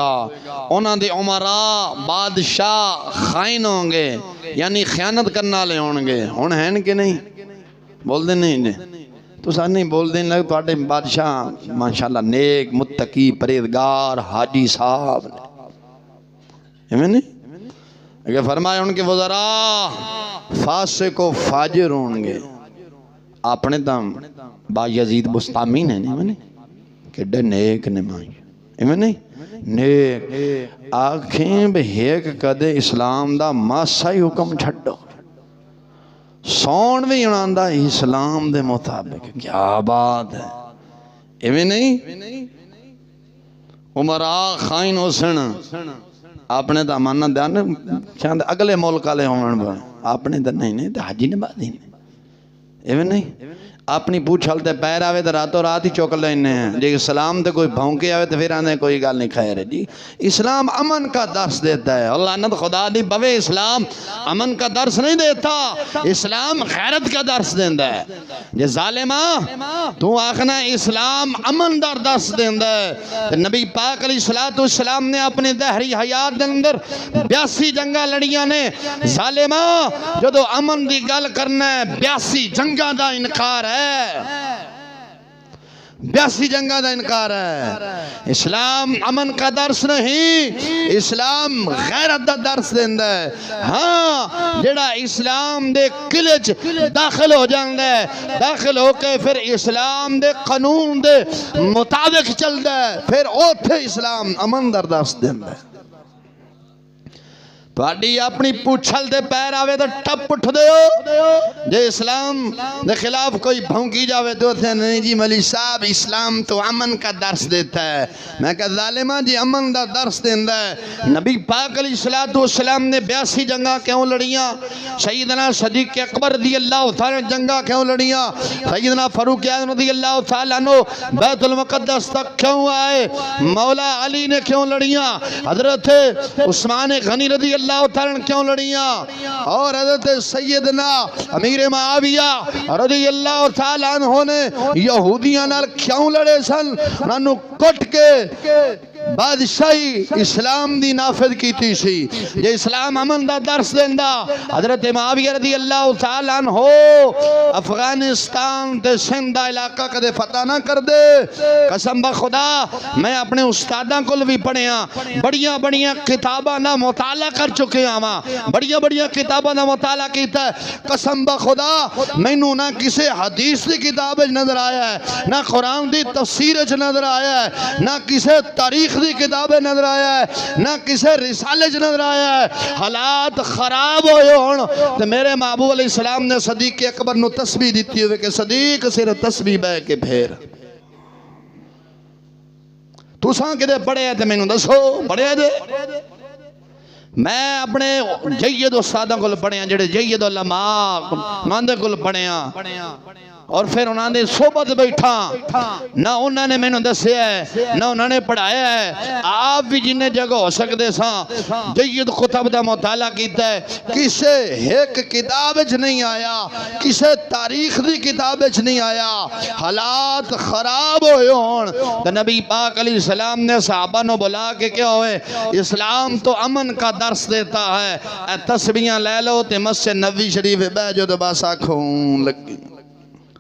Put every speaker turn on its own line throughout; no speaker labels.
انہاں دے عمراء بادشاہ خائن ہوں گے، یعنی خیانت کرنا لے ہوں گے. ہن ہیں کہ نہیں؟ بول دے نہیں جی تو سر نہیں بول دیں لگ تو بادشاہ ماشاءاللہ نیک متقی پرہیزگار حاجی صاحب نہیں اگر فرمایا ان کے وزراء فاسق و فاجر ہوں گے. اپنے دم با یزید بستامی نے نہیں کہ ڈے نیک نمائی نہیں نیک آنکھیں بے ایک کدے اسلام دا ماسا ہی حکم چھڑو سون بھی انہاں اسلام دے مطابق. کیا بات ہے ایویں نہیں عمراء خائن حسن اپنے دا ماننا دیان چاند اگلے ملک والے ہون اپنے دا نہیں حاجی نبادی نے ایویں نہیں اپنی پوچھل تے پیر آوے تے راتوں رات ہی چوک لینے ہیں. جی اسلام تے کوئی بھونکے آوے تے پھر آنے کوئی گال نہیں خیر ہے. جی اسلام امن کا درس دیتا ہے. اللہ نت خدا دی بوے اسلام امن کا درس نہیں دیتا، اسلام غیرت کا درس دیندہ ہے. جی ظالمہ تو آخنا اسلام امن دار درس دیندہ ہے. نبی پاک علیہ السلام نے اپنے دہری حیات دے اندر 82 جنگاں لڑیاں نے. ظالمہ جو تو امن دی گل کرنا ہے 82 جنگاں دا انکار ہے، 82 جنگاں دا انکار ہے. اسلام امن کا درس نہیں، اسلام غیرت دا درس دیندہ ہے. ہاں جڑا اسلام دے قلعے داخل ہو جاندہ ہے، داخل ہو کے پھر اسلام دے قانون دے مطابق چلدہ ہے، پھر اوتھے اسلام امن دا درس دیندہ ہے. تو آڈی اپنی پوچھل دے پیر آوے تو ٹپ اٹھ دے ہو. جے اسلام دے خلاف کوئی بھونکی جاوے تو تھے نہیں جی ملی صاحب اسلام تو امن کا درس دیتا ہے. میں کہا ظالمہ جی امن دا درس دیندہ ہے. نبی پاک علیہ السلام نے 82 جنگاں کیوں لڑیاں؟ سیدنا صدیق اکبر رضی اللہ تعالیٰ جنگاں کیوں لڑیاں؟ سیدنا فاروق اعظم رضی اللہ تعالیٰ عنہ بیت المقدس تک کیوں آئے؟ مولا علی نے کیوں لڑیاں؟ حضرت عثمان غنی رضی اللہ تعالیٰ کیوں لڑیاں؟ اور حضرت سیدنا امیر معاویہ رضی اللہ تعالیٰ عنہ نے یہودیاں نال کیوں لڑے سن؟ انہوں کٹ کے بادشاہی اسلام دی نافذ کیتی سی. یہ اسلام امن دا درس دیندہ. حضرت معاویہ رضی اللہ تعالیٰ عنہ افغانستان تے سندھ علاقہ کدے فتح نہ کر دے. قسم بخدا میں اپنے استاداں کو بھی پڑھیاں بڑیاں بڑیاں کتاباں نہ مطالعہ کر چکے آواں، بڑیاں بڑیاں کتاباں نہ مطالعہ کیتا ہے. قسم بخدا مینوں نہ کسے حدیث دی کتاب نظر آیا ہے، نہ قرآن دی تفسیر نظر آیا ہے، نہ کسے تاریخ دی کتابیں نظر آیا ہے، نہ کسے رسالے نظر آیا ہے. حالات خراب ہوئے ہون تو میرے محبوب علیہ السلام نے صدیق اکبر نو تسبیح دیتی ہوئے کہ صدیق سر تسبیح بے کے پھیر. تو ساں کدے پڑھے ہیں تو میں نو دسو پڑھے ہیں دے. میں اپنے جید استادوں کو پڑھے ہیں جڑے جید علماء ماندے کو پڑھے ہیں اور پھر انہوں نے صحبت بیٹھا نہ انہوں نے میں نے دسیا ہے نہ انہوں نے پڑھایا ہے. آپ بھی جنہیں جگہ ہو سکتے ساں جید کتب دا مطالعہ کیتا ہے. کسے ایک کتابج نہیں آیا، کسے تاریخ دی کتابج نہیں آیا. حالات خراب ہوئے ہون تو نبی پاک علیہ السلام نے صحابہ نو بلا کے کیا ہوئے اسلام تو امن کا درس دیتا ہے. اے تسبیحاں لے لو تے مسجد نبوی شریف بے جو دباسا کھون لگی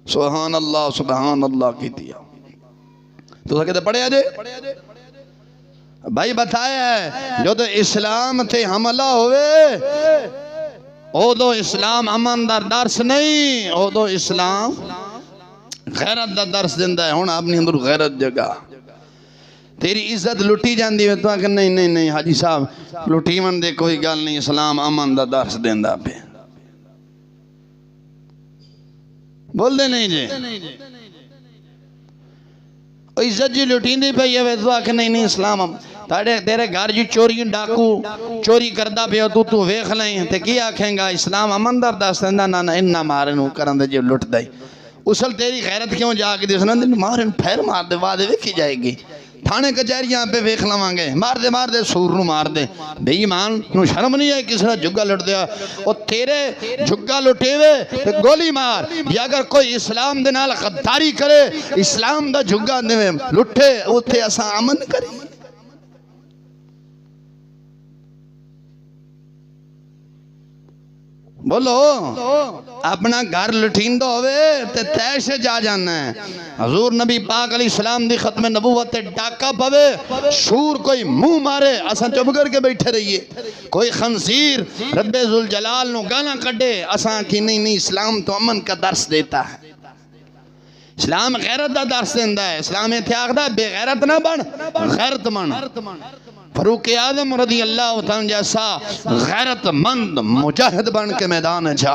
سبحان اللہ کی دیا. تو کہتے پڑھے آجے بھائی بتایا ہے جو تو اسلام تے حملہ ہوئے او دو اسلام امن دار درس نہیں، او دو اسلام غیرت دا درس دیندہ ہے. ہونا اپنی اندر غیرت جگہ تیری عزت لٹی جاندی ہے تو کہ نہیں حاجی صاحب لٹی من دے کوئی گل نہیں، اسلام امن دا درس دیندہ پہ. بول دے نہیں جی عزت جی لٹین دی پہ یہ تو آکھ نہیں اسلام تیرے گھر جی چوری ڈاکو چوری کردہ پہ تو ویخ لیں تے کی آکھیں گا اسلام امن در دست دیندہ نا انہا مارنو کرن دے جی لٹ دائی. اسل تیری خیرت کیوں جا کے دیسنا مارن پھیر مار دے وعدے ویکھی جائے گی. تھانے کچہریاں پہ ویکھ لوانگے مار دے سور نو مار دے. بے ایمان نو شرم نہیں ہے کس نے جھگا لٹ دیا اور تیرے جھگا لٹے ہوئے تے گولی مار. یا اگر کوئی اسلام دے نال غداری کرے اسلام دا جھگا دے لٹے اوتھے اساں امن کری. بولو اپنا گھر لٹھیندہ ہوئے تے تیشے جا جانا ہے. حضور نبی پاک علیہ السلام دی ختم نبوت تے ڈاکہ پوے شور کوئی منہ مارے اساں چپ کر کے بیٹھے رہیے. کوئی خنزیر رب ذوالجلال نو گانا کڈے اساں کی نہیں اسلام تو امن کا درس دیتا ہے. اسلام غیرت دا درس دیندہ ہے. اسلام ایتھے آکھدا ہے بے غیرت نہ بن غیرت من. فاروق اعظم رضی اللہ عنہ جیسا غیرت مند مجاہد بن کے میدان جا.